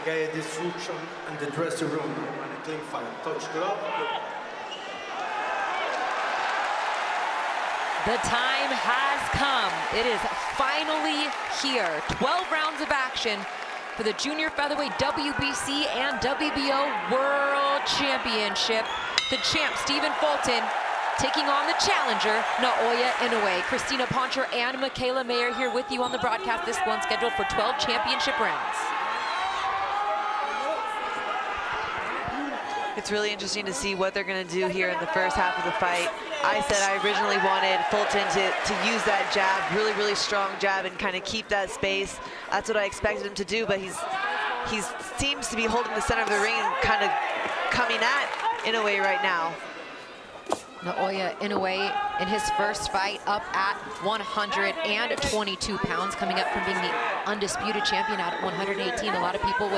get destruction in the dressing room when a clean fight. Touch glove. The time has come. It is finally here. 12 rounds of action for the Junior Featherweight WBC and WBO World Championship. The champ, Stephen Fulton, taking on the challenger, Naoya Inoue. Christina Poncher and Michaela Mayer here with you on the broadcast. This one scheduled for 12 championship rounds. It's really interesting to see what they're going to do here in the first half of the fight. I said I originally wanted Fulton to use that jab, really strong jab, and kind of keep that space. That's what I expected him to do, but he seems to be holding the center of the ring and kind of coming at Inoue right now. Naoya Inoue in his first fight up at 122 pounds, coming up from being the undisputed champion at 118. A lot of people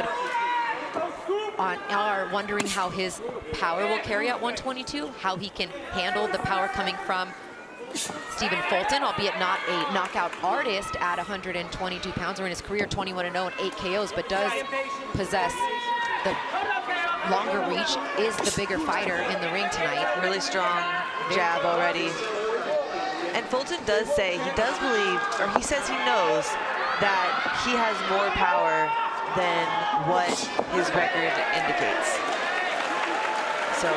are wondering how his power will carry at 122, how he can handle the power coming from Stephen Fulton, albeit not a knockout artist at 122 pounds, or in his career 21-0 and 8 KOs, but does possess the longer reach, is the bigger fighter in the ring tonight. Really strong jab already. And Fulton does say, he does believe, or he says he knows that he has more power than what his record indicates. So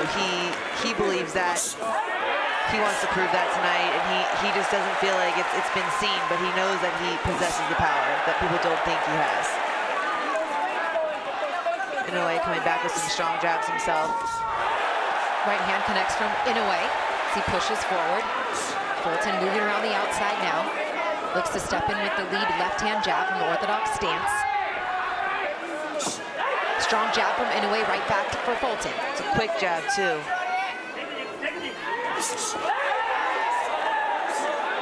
he believes that. He wants to prove that tonight, and he just doesn't feel like it's been seen, but he knows that he possesses the power that people don't think he has. Inoue coming back with some strong jabs himself. Right hand connects from Inoue as he pushes forward. Fulton moving around the outside now. Looks to step in with the lead left hand jab from the orthodox stance. Strong jab from Inoue, right back for Fulton. It's a quick jab too.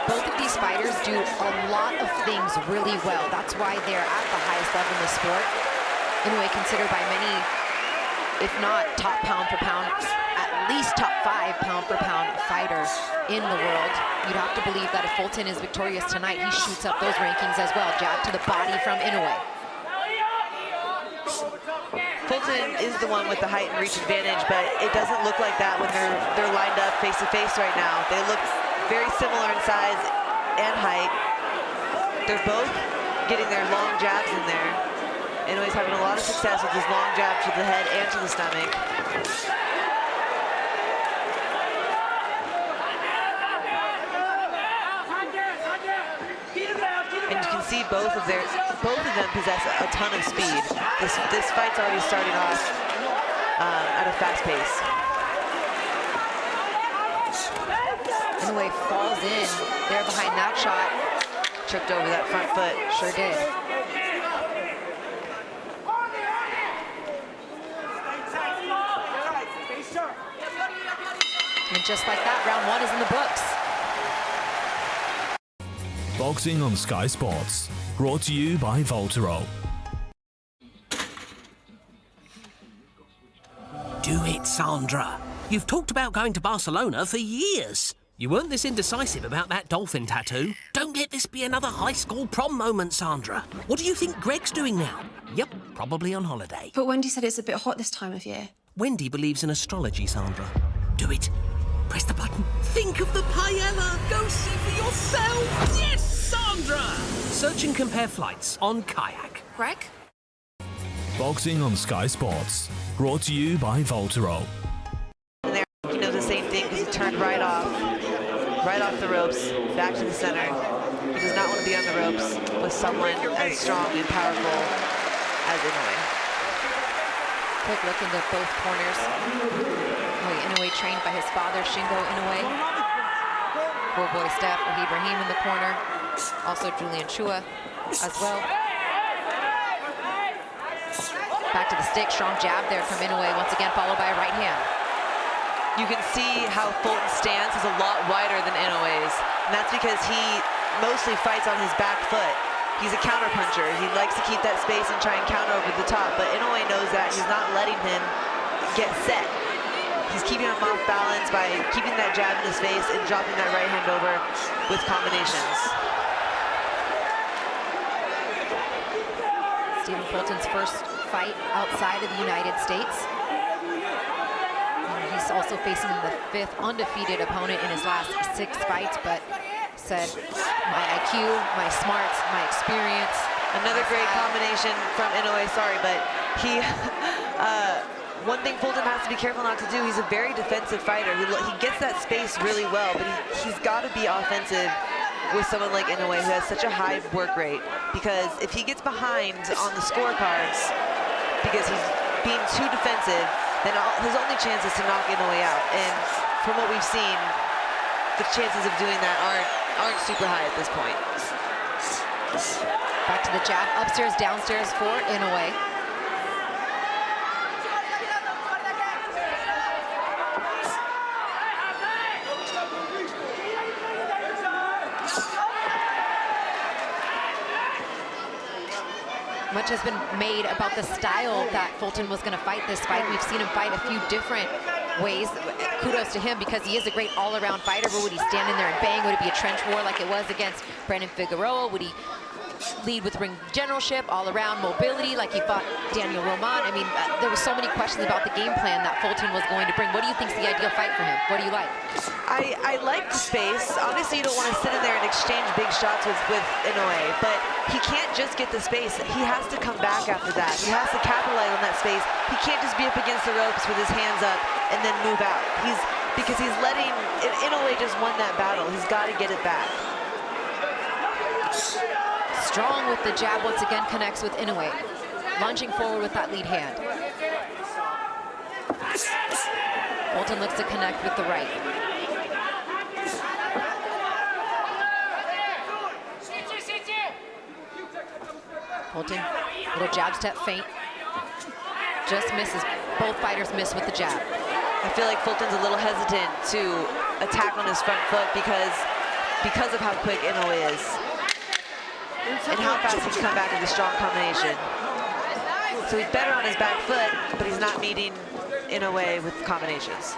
Both of these fighters do a lot of things really well. That's why they're at the highest level in the sport. Inoue considered by many, if not top pound for pound, at least top 5 pound for pound fighter in the world. You'd have to believe that if Fulton is victorious tonight, he shoots up those rankings as well. Jab to the body from Inoue. Fulton is the one with the height and reach advantage, but it doesn't look like that when they're lined up face to face right now. They look very similar in size and height. They're both getting their long jabs in there. Inoue's having a lot of success with his long jab to the head and to the stomach. And you can see both of them possess a ton of speed. This fight's already starting off at a fast pace. Inoue falls in there behind that shot. Tripped over that front foot. Sure did. And just like that, round 1 is in the books. Boxing on Sky Sports, brought to you by Voltero. Do it, Sandra. You've talked about going to Barcelona for years. You weren't this indecisive about that dolphin tattoo. Don't let this be another high school prom moment, Sandra. What do you think Greg's doing now? Yep, probably on holiday. But Wendy said it's a bit hot this time of year. Wendy believes in astrology, Sandra. Do it. Press the button. Think of the paella. Go see for yourself. Yes, Sandra! Search and compare flights on Kayak. Greg? Boxing on Sky Sports, brought to you by Voltero. He knows the same thing because he turned right off the ropes, back to the center. He does not want to be on the ropes with someone as strong and powerful as Inoue. Quick look into both corners. Inoue trained by his father, Shingo Inoue. Poor boy Steph, Ibrahim in the corner. Also Julian Chua as well. Back to the stick, strong jab there from Inoue, once again followed by a right hand. You can see how Fulton's stance is a lot wider than Inoue's, and that's because he mostly fights on his back foot. He's a counterpuncher. He likes to keep that space and try and counter over the top, but Inoue knows that. He's not letting him get set. He's keeping him off balance by keeping that jab in his face and dropping that right hand over with combinations. Stephen Fulton's first fight outside of the United States. And he's also facing the 5th undefeated opponent in his last 6 fights, but said, my IQ, my smarts, my experience. Another great combination from Inoue, sorry, but he, one thing Fulton has to be careful not to do, he's a very defensive fighter. He gets that space really well, but he's got to be offensive with someone like Inoue who has such a high work rate, because if he gets behind on the scorecards because he's being too defensive, then his only chance is to knock Inoue out. And from what we've seen, the chances of doing that aren't super high at this point. Back to the jab, upstairs, downstairs for Inoue. Much has been made about the style that Fulton was going to fight this fight. We've seen him fight a few different ways. Kudos to him because he is a great all-around fighter, but would he stand in there and bang? Would it be a trench war like it was against Brandon Figueroa? Would he lead with ring generalship, all-around mobility like he fought Daniel Roman? I mean, there were so many questions about the game plan that Fulton was going to bring. What do you think is the ideal fight for him? What do you like? I like the space. Obviously, you don't want to sit in there and exchange big shots with Inoue, but he can't just get the space. He has to come back after that. He has to capitalize on that space. He can't just be up against the ropes with his hands up and then move out. Because he's letting, Inoue just won that battle. He's got to get it back. Strong with the jab, once again connects with Inoue. Lunging forward with that lead hand. Fulton looks to connect with the right. Fulton, little jab step feint. Just misses. Both fighters miss with the jab. I feel like Fulton's a little hesitant to attack on his front foot because of how quick Inoue is. And how fast he can come back with a strong combination. So he's better on his back foot, but he's not meeting Inoue with combinations.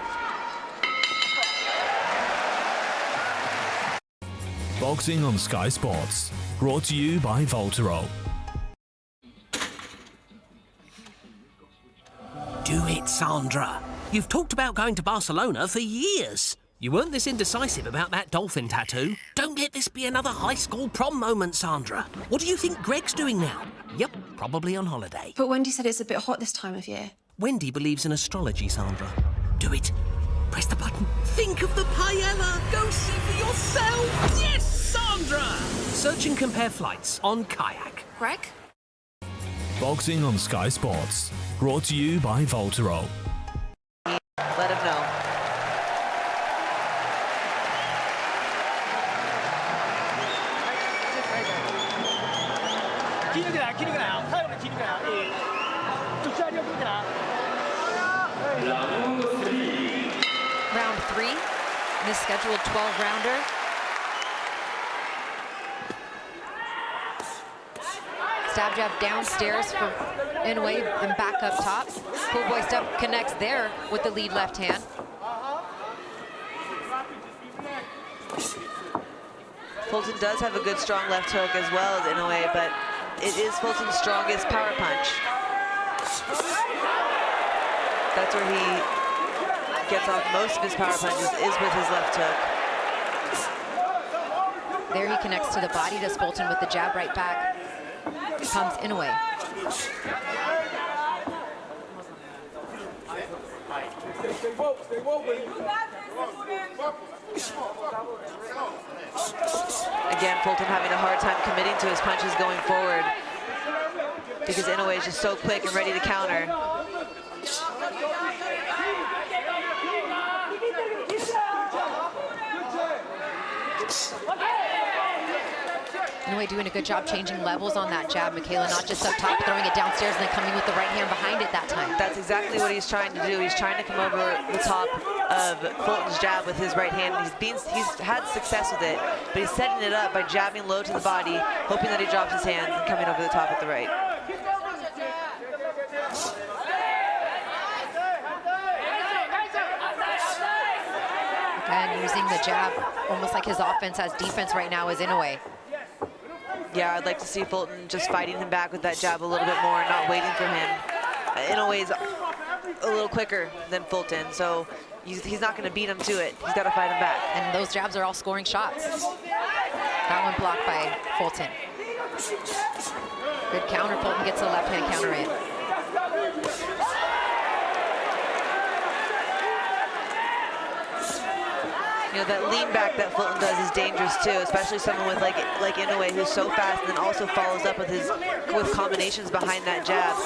Boxing on Sky Sports, brought to you by Voltero. Do it, Sandra. You've talked about going to Barcelona for years. You weren't this indecisive about that dolphin tattoo. Don't let this be another high school prom moment, Sandra. What do you think Greg's doing now? Yep, probably on holiday. But Wendy said it's a bit hot this time of year. Wendy believes in astrology, Sandra. Do it. Press the button. Think of the paella. Go see for yourself. Yes, Sandra! Search and compare flights on Kayak. Greg? Boxing on Sky Sports, brought to you by Voltero. Let him know. Round 3, this scheduled 12-rounder. Stab jab downstairs for Inoue and back up top. Pool boy step connects there with the lead left hand. Fulton does have a good strong left hook as well as Inoue, but it is Fulton's strongest power punch. That's where he gets off most of his power punches, is with his left hook. There he connects to the body, does Fulton with the jab right back. Comes Inoue. Again, Fulton having a hard time committing to his punches going forward because Inoue is just so quick and ready to counter. Inoue doing a good job changing levels on that jab, Michaela, not just up top, throwing it downstairs and then coming with the right hand behind it that time. That's exactly what he's trying to do. He's trying to come over the top of Fulton's jab with his right hand. He's had success with it, but he's setting it up by jabbing low to the body, hoping that he drops his hands and coming over the top with the right. Again, using the jab almost like his offense has defense right now is Inoue. Yeah, I'd like to see Fulton just fighting him back with that jab a little bit more, not waiting for him. Inoue's a little quicker than Fulton, so he's not going to beat him to it. He's got to fight him back. And those jabs are all scoring shots. That one blocked by Fulton. Good counter. Fulton gets a left-hand counter in. You know, that lean back that Fulton does is dangerous too, especially someone with like Inoue, who's so fast and then also follows up with combinations behind that jab.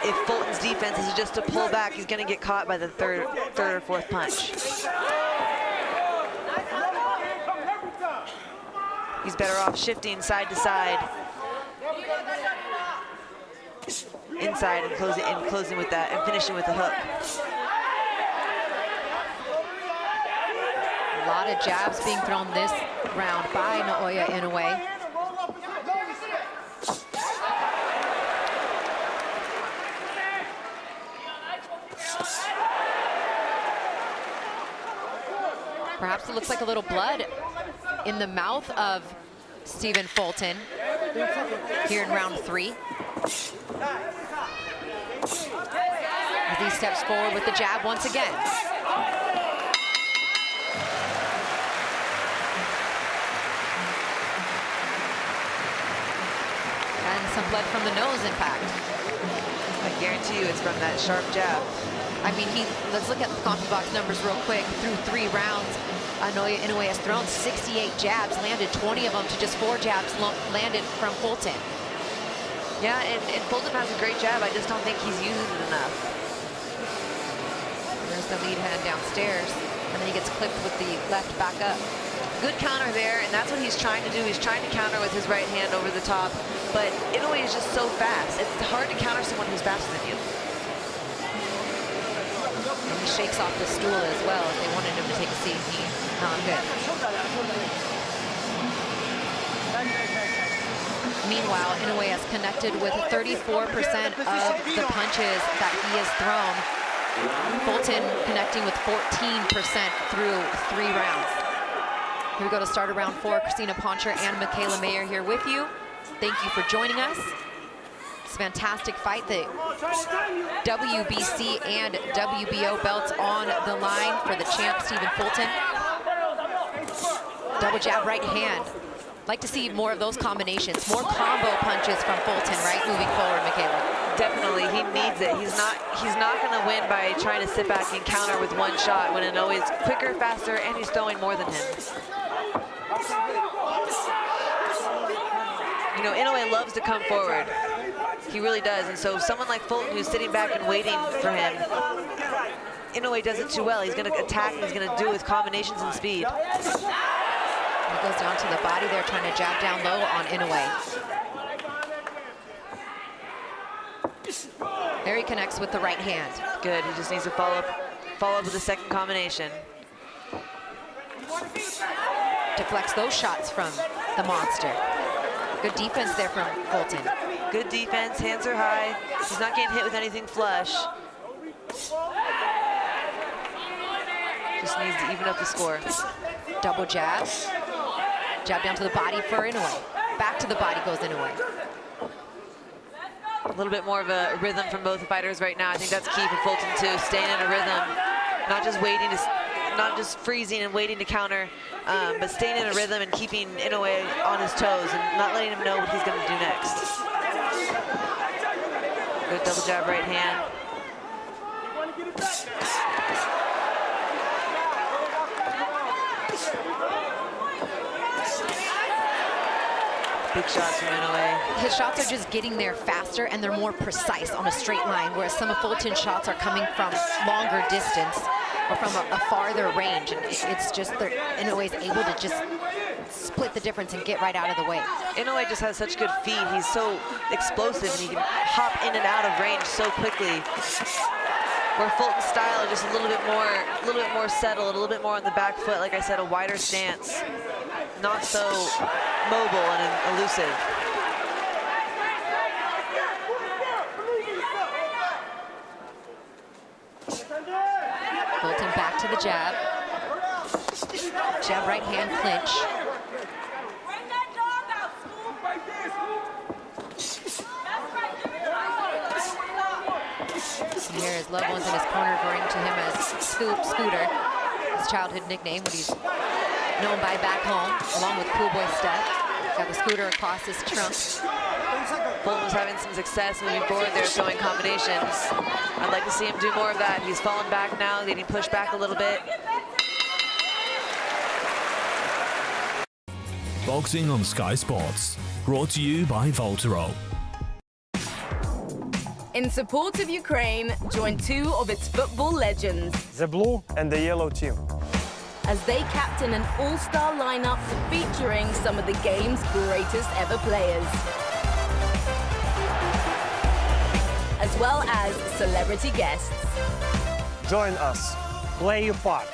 If Fulton's defense is just to pull back, he's going to get caught by the third or fourth punch. He's better off shifting side to side, inside, and closing with that, and finishing with the hook. A lot of jabs being thrown this round by Naoya Inoue. Perhaps it looks like a little blood in the mouth of Stephen Fulton here in round 3. As he steps forward with the jab once again. And some blood from the nose, in fact. I guarantee you it's from that sharp jab. I mean, let's look at the coffee box numbers real quick. Through 3 rounds, Naoya Inoue has thrown 68 jabs, landed 20 of them to just 4 jabs landed from Fulton. Yeah, and Fulton has a great jab. I just don't think he's using it enough. There's the lead hand downstairs, and then he gets clipped with the left back up. Good counter there, and that's what he's trying to do. He's trying to counter with his right hand over the top, but Inoue is just so fast. It's hard to counter someone who's faster than you. And he shakes off the stool as well. If they wanted him to take a seat, not good. Meanwhile, Inoue has connected with 34% of the punches that he has thrown. Fulton connecting with 14% through 3 rounds. Here we go to start round 4. Christina Poncher and Michaela Mayer here with you. Thank you for joining us. It's a fantastic fight. The WBC and WBO belts on the line for the champ, Stephen Fulton. Double jab right hand. Like to see more of those combinations, more combo punches from Fulton, right, moving forward, Michaela? Definitely, he needs it. He's not going to win by trying to sit back and counter with one shot when Inoue is quicker, faster, and he's throwing more than him. You know, Inoue loves to come forward. He really does, and so someone like Fulton who's sitting back and waiting for him, Inoue does it too well. He's going to attack, and he's going to do it with combinations and speed. He goes down to the body there, trying to jab down low on Inoue. There he connects with the right hand. Good, he just needs to follow up with the second combination. Deflects those shots from the monster. Good defense there from Fulton. Good defense, hands are high. He's not getting hit with anything flush. Just needs to even up the score. Double jab. Jab down to the body for Inoue. Back to the body goes Inoue. A little bit more of a rhythm from both fighters right now. I think that's key for Fulton too, staying in a rhythm, not just freezing and waiting to counter, but staying in a rhythm and keeping Inoue on his toes and not letting him know what he's going to do next. Good double jab right hand. Big shots from Inoue. His shots are just getting there faster and they're more precise on a straight line, whereas some of Fulton's shots are coming from longer distance or from a farther range. And it's just that Inoue's able to just split the difference and get right out of the way. Inoue just has such good feet. He's so explosive and he can hop in and out of range so quickly. Where Fulton's style is just a little bit more settled, a little bit more on the back foot. Like I said, a wider stance, not so mobile and elusive. Fulton back to the jab. Jab right hand clinch. here his loved ones in his corner referring to him as Scooter, his childhood nickname, what he's known by back home, along with Cool Boy Steph. Got the scooter across his trunk. Fulton was having some success moving forward there, throwing combinations. I'd like to see him do more of that. He's fallen back now, getting pushed back a little bit. Boxing on Sky Sports, brought to you by Voltero. In support of Ukraine, join two of its football legends The blue and the yellow team. as they captain an all-star lineup featuring some of the game's greatest ever players, as well as celebrity guests. Join us. Play your part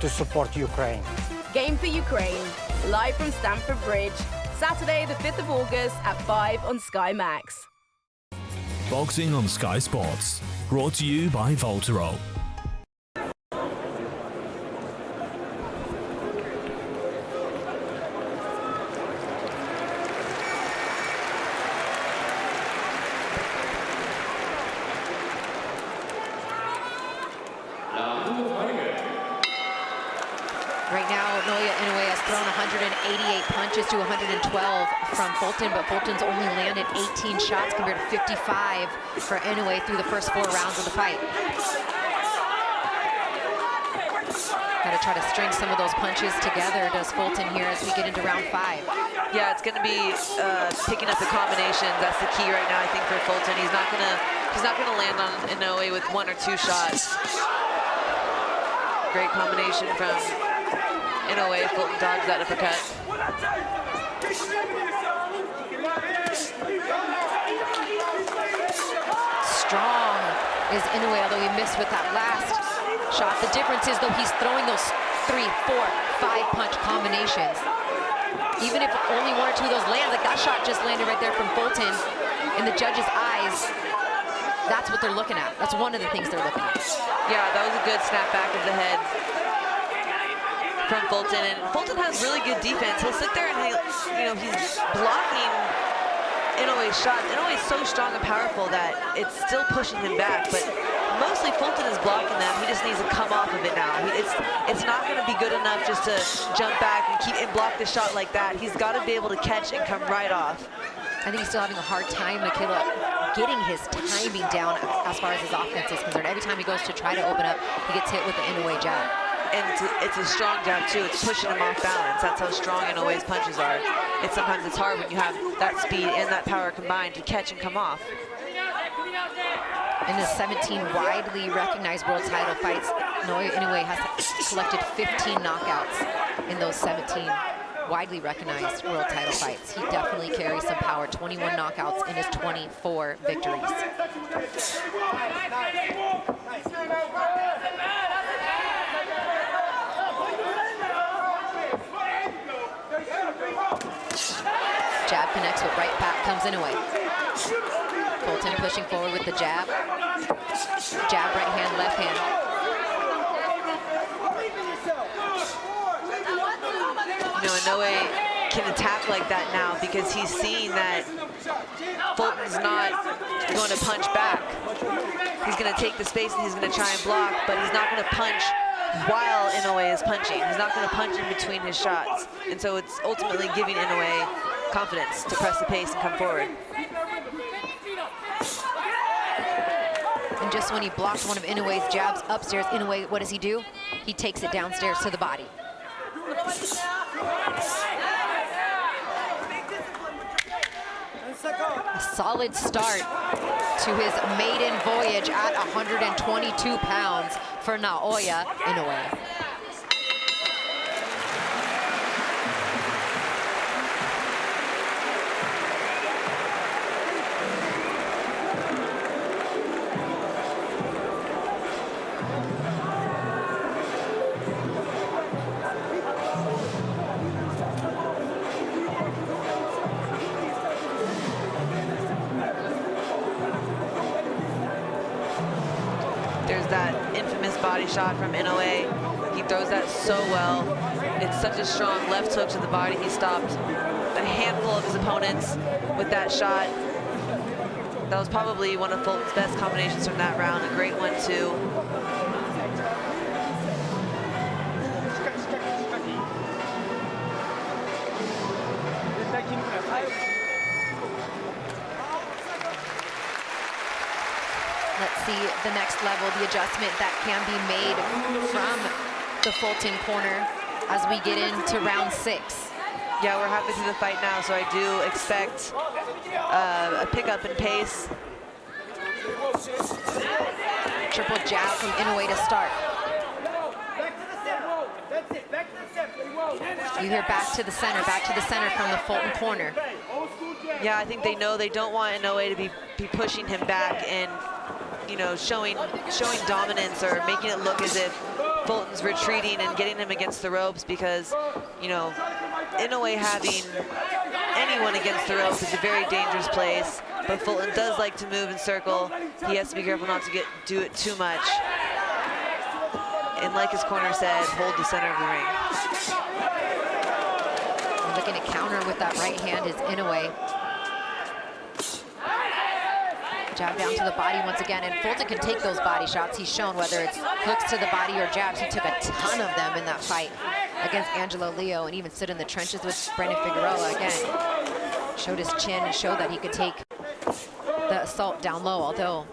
to support Ukraine. Game for Ukraine, live from Stamford Bridge, Saturday the 5th of August at 5 on Sky Max. Boxing on Sky Sports, brought to you by Voltero. Right now, Naoya Inoue has thrown 188 punches to 112 from Fulton, but Fulton's only landed 18 shots compared to 55 for Inoue through the first 4 rounds of the fight. Got to try to string some of those punches together, does Fulton here as we get into round 5. Yeah, it's going to be picking up the combinations. That's the key right now, I think, for Fulton. He's not gonna land on Inoue with 1 or 2 shots. Great combination from Inoue. Fulton dodged that uppercut. Strong is Inoue, although he missed with that last shot. The difference is, though, he's throwing those 3, 4, 5 punch combinations. Even if only 1 or 2 of those land, like that shot just landed right there from Fulton, in the judge's eyes, that's what they're looking at. That's one of the things they're looking at. Yeah, that was a good snap back of the head from Fulton, and Fulton has really good defense. He'll sit there and he's blocking Inoue's shots. Inoue is so strong and powerful that it's still pushing him back, but mostly Fulton is blocking them. He just needs to come off of it now. It's not going to be good enough just to jump back and block the shot like that. He's got to be able to catch and come right off. I think he's still having a hard time, Michaela, getting his timing down as far as his offense is concerned. Every time he goes to try to open up, he gets hit with the Inoue jab. And it's a strong jab, too. It's pushing him off balance. That's how strong Inoue's punches are. Sometimes it's hard when you have that speed and that power combined to catch and come off. In his 17 widely recognized world title fights, Naoya Inoue has collected 15 knockouts in those 17 widely recognized world title fights. He definitely carries some power. 21 knockouts in his 24 victories. Jab connects with right back comes Inoue. Fulton pushing forward with the jab. Jab, right hand, left hand. Inoue can attack like that now because he's seeing that Fulton's not going to punch back. He's going to take the space and he's going to try and block, but he's not going to punch while Inoue is punching. He's not going to punch in between his shots. And so it's ultimately giving Inoue confidence to press the pace and come forward. And just when he blocked one of Inoue's jabs upstairs, Inoue, what does he do? He takes it downstairs to the body. A solid start to his maiden voyage at 122 pounds for Naoya Inoue. There's that infamous body shot from Inoue. He throws that so well. It's such a strong left hook to the body. He stopped a handful of his opponents with that shot. That was probably one of Fulton's best combinations from that round. A great one, too. Let's see the next level, the adjustment that can be made from the Fulton corner as we get into round 6. Yeah, we're halfway through the fight now, so I do expect a pickup in pace. Triple jab from Inoue to start. You hear back to the center from the Fulton corner. Yeah, I think they know they don't want Inoue to be pushing him back and, you know, showing dominance or making it look as if Fulton's retreating and getting him against the ropes, because, you know, Inoue having anyone against the ropes is a very dangerous place, but Fulton does like to move and circle. He has to be careful not to do it too much. And like his corner said, hold the center of the ring. And looking to counter with that right hand is Inoue. Jab down to the body once again, and Fulton can take those body shots. He's shown whether it's hooks to the body or jabs. He took a ton of them in that fight against Angelo Leo, and even stood in the trenches with Brandon Figueroa again. Showed his chin and showed that he could take the assault down low, although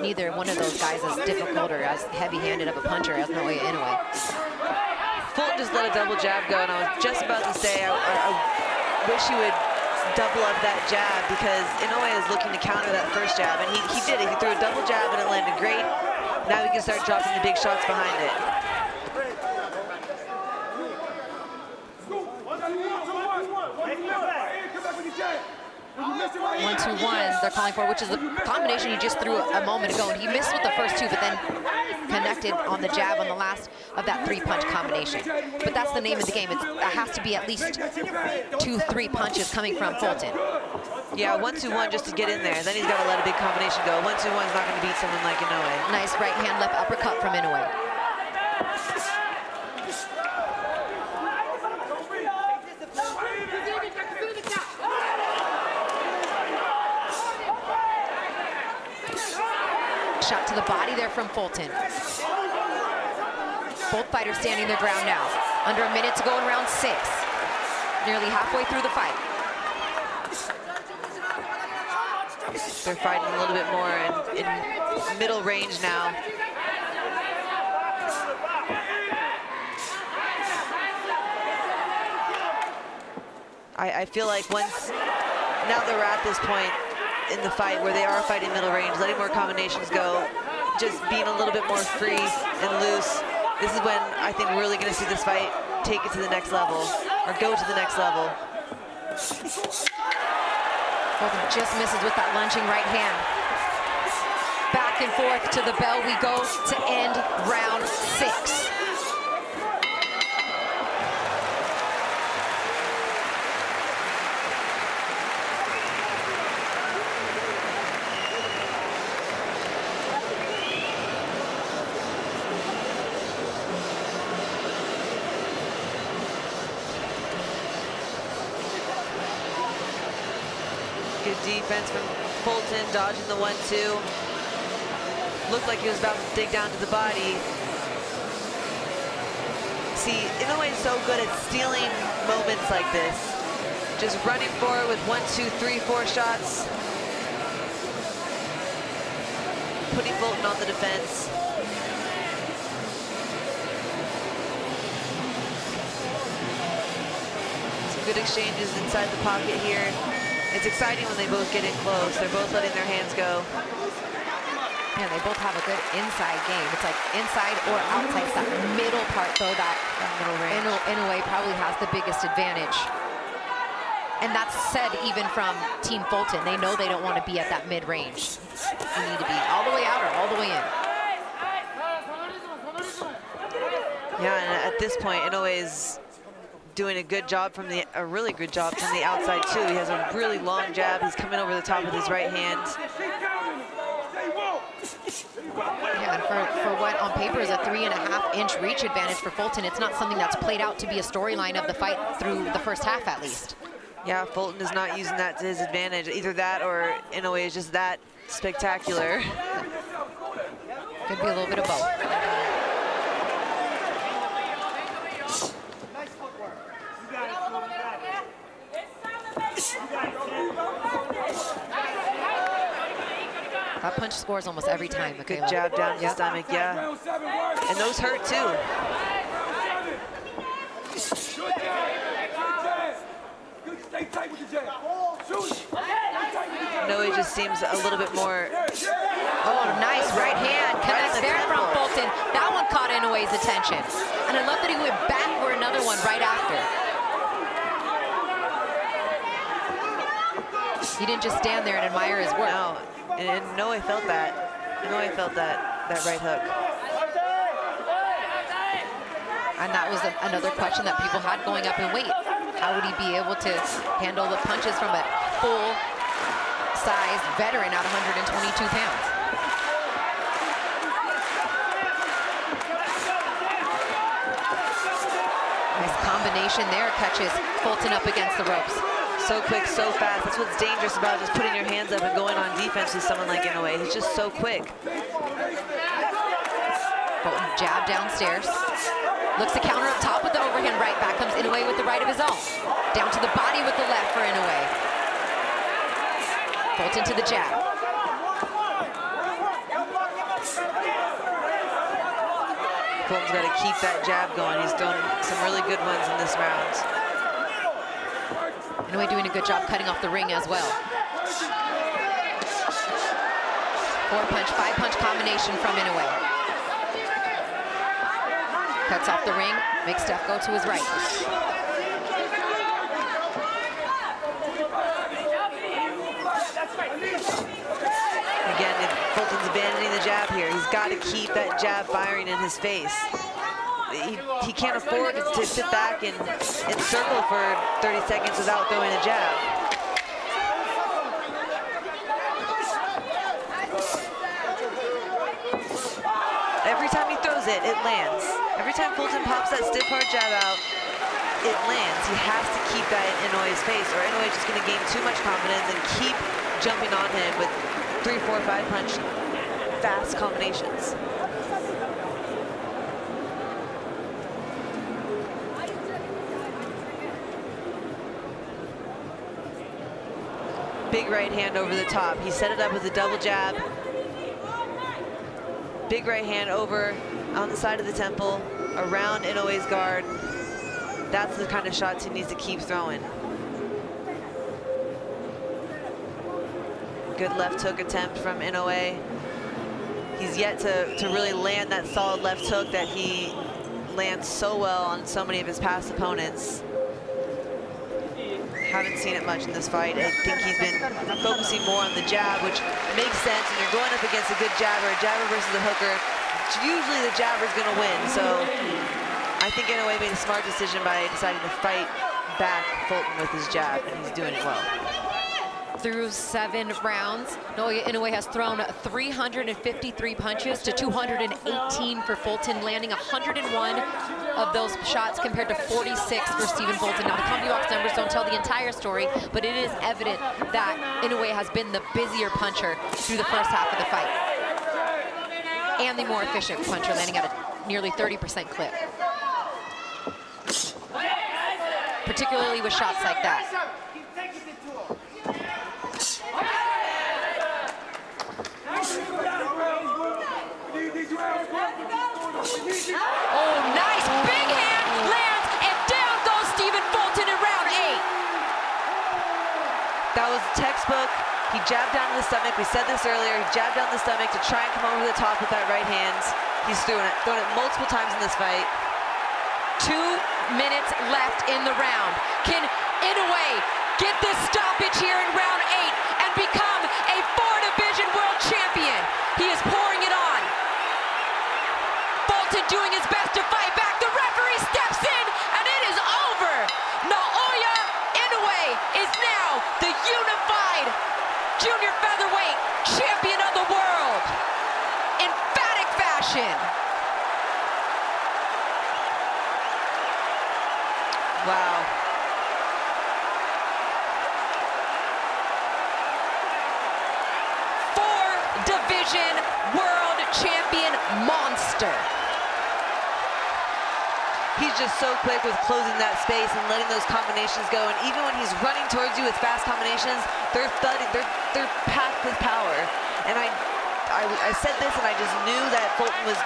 neither one of those guys is difficult or as heavy-handed of a puncher as Naoya Inoue. Fulton just let a double jab go, and I was just about to say I wish he would double up that jab, because Inoue is looking to counter that first jab, and he did it. He threw a double jab and it landed great. Now he can start dropping the big shots behind it. 1-2-1 they're calling for, which is the combination he just threw a moment ago, and he missed with the first two, but then connected on the jab on the last of that 3-punch combination. But that's the name of the game. It has to be at least 2-3 punches coming from Fulton. Yeah, 1-2-1 just to get in there. Then he's got to let a big combination go. 1-2-1 is not going to beat someone like Inoue. Nice right hand, left uppercut from Inoue. Shot to the body there from Fulton. Both fighters standing their ground now. Under a minute to go in round 6. Nearly halfway through the fight. They're fighting a little bit more in middle range now. I feel like now that we're at this point in the fight where they are fighting middle range, letting more combinations go, just being a little bit more free and loose. This is when I think we're really going to see this fight take it to the next level, or go to the next level. Fulton just misses with that lunging right hand. Back and forth to the bell we go to end round 6. Good defense from Fulton, dodging the 1-2. Looked like he was about to dig down to the body. See, Inoue is so good at stealing moments like this. Just running forward with 1, 2, 3, 4 shots. Putting Fulton on the defense. Some good exchanges inside the pocket here. It's exciting when they both get in close. They're both letting their hands go. Yeah, they both have a good inside game. It's like inside or outside. It's that middle part, though, that middle range. Inoue probably has the biggest advantage. And that's said even from Team Fulton. They know they don't want to be at that mid-range. You need to be all the way out or all the way in. Yeah, and at this point, Inoue is doing a really good job from the outside too. He has a really long jab. He's coming over the top with his right hand. Yeah, and for what on paper is a 3.5-inch reach advantage for Fulton, it's not something that's played out to be a storyline of the fight through the first half at least. Yeah, Fulton is not using that to his advantage. Either that or Inoue is just that spectacular. Could be a little bit of both. That punch scores almost every time. Good jab down the stomach, yeah. And those hurt too. Inoue just seems a little bit more. Oh, nice right hand. Connects there from Fulton. That one caught Inoue's attention. And I love that he went back for another one right after. He didn't just stand there and admire his work. No, and Inoue felt that. Inoue felt that right hook. And that was another question that people had going up in weight. How would he be able to handle the punches from a full-size veteran at 122 pounds? Nice combination there, catches Fulton up against the ropes. So quick, so fast. That's what's dangerous about just putting your hands up and going on defense with someone like Inoue. He's just so quick. Fulton jab downstairs. Looks to counter up top with the overhand right. Back comes Inoue with the right of his own. Down to the body with the left for Inoue. Fulton to the jab. Fulton's got to keep that jab going. He's thrown some really good ones in this round. Inoue doing a good job cutting off the ring as well. 4-punch, 5-punch combination from Inoue. Cuts off the ring, makes Steph go to his right. Again, if Fulton's abandoning the jab here, he's got to keep that jab firing in his face. He can't afford to sit back and circle for 30 seconds without throwing a jab. Every time he throws it, it lands. Every time Fulton pops that stiff hard jab out, it lands. He has to keep that in Inoue's face, or Inoue's just going to gain too much confidence and keep jumping on him with 3, 4, 5-punch fast combinations. Big right hand over the top. He set it up with a double jab. Big right hand over on the side of the temple, around Inoue's guard. That's the kind of shots he needs to keep throwing. Good left hook attempt from Inoue. He's yet to really land that solid left hook that he lands so well on so many of his past opponents. Haven't seen it much in this fight. I think he's been focusing more on the jab, which makes sense. When you're going up against a good jabber, a jabber versus a hooker, usually the jabber's going to win. So I think Inoue made a smart decision by deciding to fight back Fulton with his jab, and he's doing it well. Through 7 rounds, Naoya Inoue has thrown 353 punches to 218 for Fulton, landing 101 of those shots compared to 46 for Stephen Fulton. Now, the CompuBox numbers don't tell the entire story, but it is evident that Inoue has been the busier puncher through the first half of the fight, and the more efficient puncher, landing at a nearly 30% clip, particularly with shots like that. Oh, nice big hand, lands, and down goes Stephen Fulton in round 8. That was textbook. He jabbed down to the stomach. We said this earlier. He jabbed down the stomach to try and come over the top with that right hand. He's thrown it multiple times in this fight. 2 minutes left in the round. Can Inoue get this stoppage here in round 8 and become a 4-division world champion? He is pouring it on. Fulton doing his best to fight back. The referee steps in, and it is over. Naoya Inoue is now the unified junior featherweight champion of the world. Emphatic fashion. Wow. just so quick with closing that space and letting those combinations go. And even when he's running towards you with fast combinations, they're thudding, they're packed with power. And I said this, and I just knew that Fulton was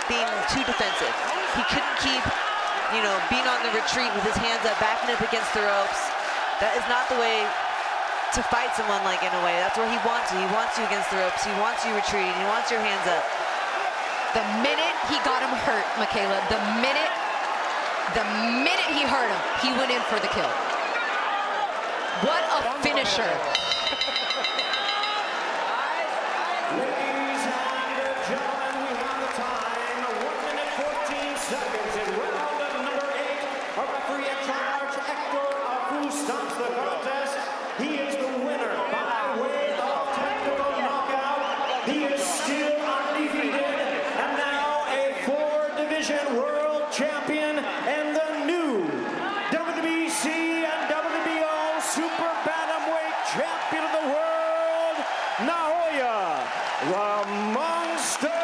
being too defensive. He couldn't keep, you know, being on the retreat with his hands up, backing up against the ropes. That is not the way to fight someone like Inoue. That's where he wants you. He wants you against the ropes. He wants you retreating. He wants your hands up. The minute he got him hurt, Michaela, the minute he hurt him, he went in for the kill. What a finisher. Ladies and gentlemen, we have the time. 1 minute 14 seconds in round number 8. Our referee at charge, Hector Afu, stops the contest. He is the winner by way of technical knockout. He is still undefeated, and now a 4-division world champion and the new WBC and WBO Super Bantamweight champion of the world, Naoya the Monster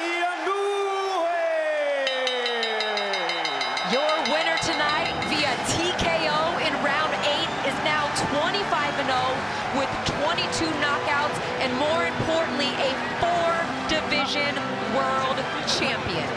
Inoue. Your winner tonight via TKO in round 8 is now 25-0 with 22 knockouts and, more importantly, a 4-division world champion.